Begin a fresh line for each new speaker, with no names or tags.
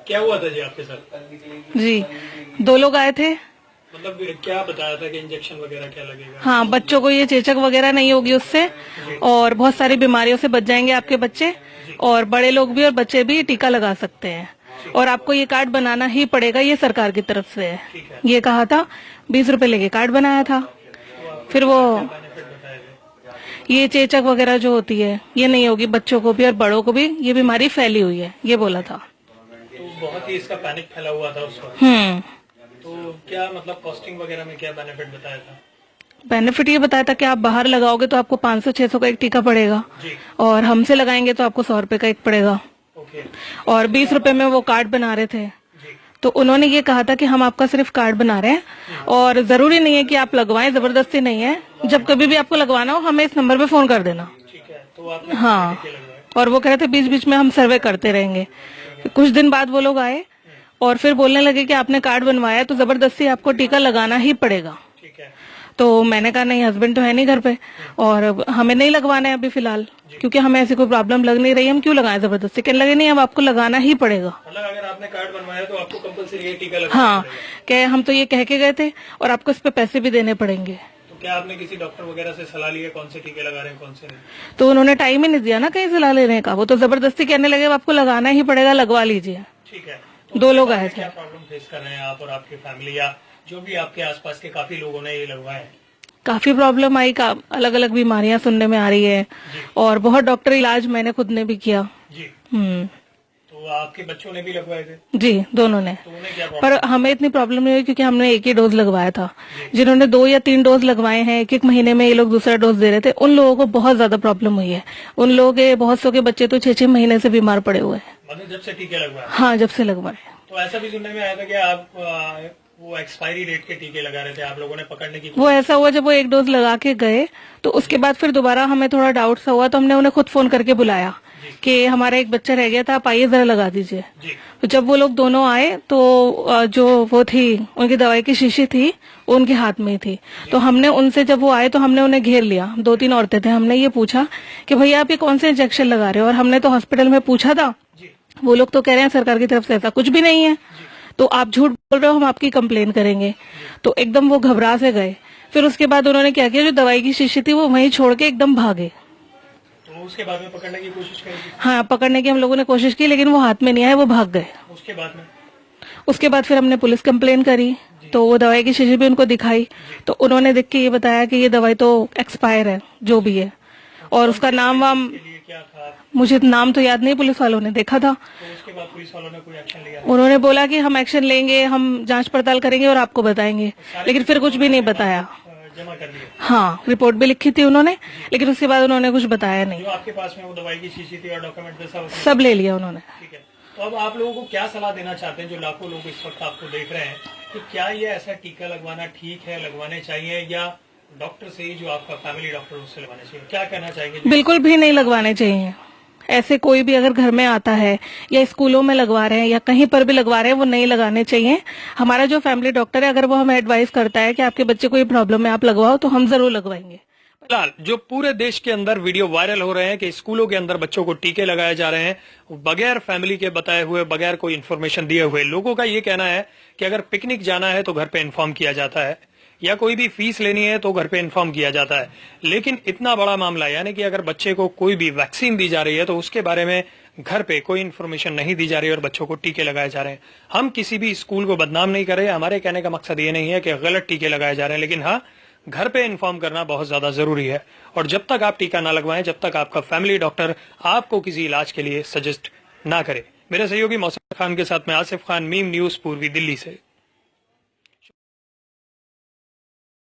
क्या हुआ था जी आपके साथ?
जी 2 लोग आए थे।
मतलब क्या बताया था कि इंजेक्शन वगैरह क्या लगेगा?
हाँ, बच्चों को ये चेचक वगैरह नहीं होगी उससे, और बहुत सारी बीमारियों से बच जाएंगे आपके बच्चे, और बड़े लोग भी और बच्चे भी टीका लगा सकते हैं। और आपको ये कार्ड बनाना ही पड़ेगा, ये सरकार की तरफ से है। ये कहा था, 20 रुपए लेके कार्ड बनाया था। फिर वो ये चेचक वगैरह जो होती है ये नहीं होगी, बच्चों को भी और बड़ों को भी ये बीमारी फैली हुई है, ये बोला था।
तो बहुत ही इसका पैनिक फैला हुआ था उस वक्त। तो क्या मतलब कॉस्टिंग वगैरह में क्या बेनिफिट बताया था?
बेनिफिट ये बताया था कि आप बाहर लगाओगे तो आपको 500-600 का एक टीका पड़ेगा, और हमसे लगाएंगे तो आपको 100 रुपए का एक पड़ेगा। और 20 रुपए में वो कार्ड बना रहे थे। तो उन्होंने ये कहा था कि हम आपका सिर्फ कार्ड बना रहे हैं, और जरूरी नहीं है कि आप लगवाएं, जबरदस्ती नहीं है। जब कभी भी आपको लगवाना हो हमें इस नंबर पे फोन कर देना।
ठीक है, तो आपने
हाँ, और वो कह रहे थे बीच बीच में हम सर्वे करते रहेंगे। कुछ दिन बाद वो लोग आए और फिर बोलने लगे कि आपने कार्ड बनवाया तो जबरदस्ती आपको टीका लगाना ही पड़ेगा। तो मैंने कहा नहीं, हस्बैंड तो है नहीं घर पे और हमें नहीं लगवाना है अभी फिलहाल, क्योंकि हमें ऐसी कोई प्रॉब्लम लग नहीं रही, हम क्यों लगाएं जबरदस्ती। कहने लगे नहीं, अब आपको लगाना ही पड़ेगा।
मतलब अगर आपने कार्ड बनवाया तो आपको कंपलसरी टीका लगाना
हाँ, कहे हम तो ये कह के गए थे और आपको इस पे पैसे भी देने पड़ेंगे।
तो क्या आपने किसी डॉक्टर वगैरह से सलाह ली है कौन से टीके लगा रहे हैं कौन से नहीं?
तो उन्होंने टाइम ही नहीं दिया ना कहीं सलाह लेने का, वो तो जबरदस्ती कहने लगे आपको लगाना ही पड़ेगा, लगवा लीजिए।
ठीक है,
2 लोग आए थे।
क्या प्रॉब्लम फेस कर रहे हैं आप और आपकी फैमिली, या जो भी आपके आसपास के काफी लोगों ने ये लगवाया है?
काफी प्रॉब्लम आई, अलग अलग बीमारियां सुनने में आ रही है, और बहुत डॉक्टर इलाज मैंने खुद ने भी किया
जी।
हम्म।
तो आपके बच्चों ने भी लगवाए थे?
जी, दोनों ने।
तो उन्हें क्या
पर हमें इतनी प्रॉब्लम नहीं हुई क्योंकि हमने एक ही डोज लगवाया था। जिन्होंने 2 या 3 डोज लगवाए हैं, एक महीने में ये लोग दूसरा डोज दे रहे थे, उन लोगों को बहुत ज्यादा प्रॉब्लम हुई है। उन लोगों के बहुत सौ के बच्चे तो 6-6 महीने से बीमार पड़े हुए हैं।
मतलब जब से टीके लगवाए?
हाँ, जब से लगवाए।
तो ऐसा भी सुनने में आया था कि आप वो एक्सपायरी डेट के टीके लगा रहे थे, आप लोगों ने पकड़ने की?
वो ऐसा हुआ, जब वो 1 डोज लगा के गए तो उसके बाद फिर दोबारा हमें थोड़ा डाउट सा हुआ, तो हमने उन्हें खुद फोन करके बुलाया कि हमारा एक बच्चा रह गया था, आप आइए जरा लगा दीजिए। तो जब वो लोग दोनों आए तो जो वो थी उनकी दवाई की शीशी थी वो उनके हाथ में ही थी। तो हमने उनसे, जब वो आए तो हमने उन्हें घेर लिया, 2-3 औरतें थे। हमने ये पूछा कि भैया आप ये कौन से इंजेक्शन लगा रहे हो, और हमने तो हॉस्पिटल में पूछा था, वो लोग तो कह रहे हैं सरकार की तरफ से ऐसा कुछ भी नहीं है, तो आप झूठ बोल रहे हो, हम आपकी कंप्लेन करेंगे। तो एकदम वो घबरा से गए। फिर उसके बाद उन्होंने क्या किया, जो दवाई की शीशी थी वो वहीं छोड़ के एकदम भागे।
तो उसके बाद में पकड़ने की कोशिश करी?
हाँ, पकड़ने की हम लोगों ने कोशिश की, लेकिन वो हाथ में नहीं आए, वो भाग गए। उसके बाद फिर हमने पुलिस कंप्लेन करी, तो वो दवाई की शीशी भी उनको दिखाई, तो उन्होंने देख के ये बताया कि ये दवाई तो एक्सपायर है, जो भी है, और उसका नाम वाम मुझे नाम तो याद नहीं, पुलिस वालों ने देखा था।
तो उसके बाद पुलिस वालों ने कोई एक्शन लिया?
उन्होंने बोला कि हम एक्शन लेंगे, हम जांच पड़ताल करेंगे और आपको बताएंगे, लेकिन फिर कुछ भी नहीं बताया।
जमा कर दिया?
हाँ, रिपोर्ट भी लिखी थी उन्होंने, लेकिन उसके बाद उन्होंने कुछ बताया नहीं।
जो आपके पास में वो दवाई की शीशी थी और डॉक्यूमेंट
सब ले लिया उन्होंने।
ठीक है, तो अब आप लोगों को क्या सलाह देना चाहते हैं, जो लाखों लोग इस वक्त आपको देख रहे हैं, कि क्या ये ऐसा टीका लगवाना ठीक है, लगवाने चाहिए, या डॉक्टर से ही जो आपका फैमिली डॉक्टर उससे लगवाने चाहिए? क्या कहना चाहेंगे?
बिल्कुल भी नहीं लगवाने चाहिए। ऐसे कोई भी अगर घर में आता है या स्कूलों में लगवा रहे हैं या कहीं पर भी लगवा रहे हैं, वो नहीं लगाने चाहिए। हमारा जो फैमिली डॉक्टर है, अगर वो हमें एडवाइस करता है कि आपके बच्चे को ये प्रॉब्लम है, आप लगवाओ, तो हम जरूर लगवाएंगे।
फिलहाल जो पूरे देश के अंदर वीडियो वायरल हो रहे हैं कि स्कूलों के अंदर बच्चों को टीके लगाए जा रहे हैं बगैर फैमिली के बताए हुए, बगैर कोई इन्फॉर्मेशन दिए हुए, लोगों का ये कहना है कि अगर पिकनिक जाना है तो घर पे इन्फॉर्म किया जाता है, या कोई भी फीस लेनी है तो घर पे इन्फॉर्म किया जाता है, लेकिन इतना बड़ा मामला, यानी कि अगर बच्चे को कोई भी वैक्सीन दी जा रही है तो उसके बारे में घर पे कोई इन्फॉर्मेशन नहीं दी जा रही है और बच्चों को टीके लगाए जा रहे हैं। हम किसी भी स्कूल को बदनाम नहीं कर रहे, हमारे कहने का मकसद ये नहीं है कि गलत टीके लगाए जा रहे हैं, लेकिन हाँ, घर पे इन्फॉर्म करना बहुत ज्यादा जरूरी है। और जब तक आप टीका ना लगवाएं, जब तक आपका फैमिली डॉक्टर आपको किसी इलाज के लिए सजेस्ट ना करे। मेरे सहयोगी मौसम खान के साथ मैं आसिफ खान, मीम न्यूज पूर्वी दिल्ली से।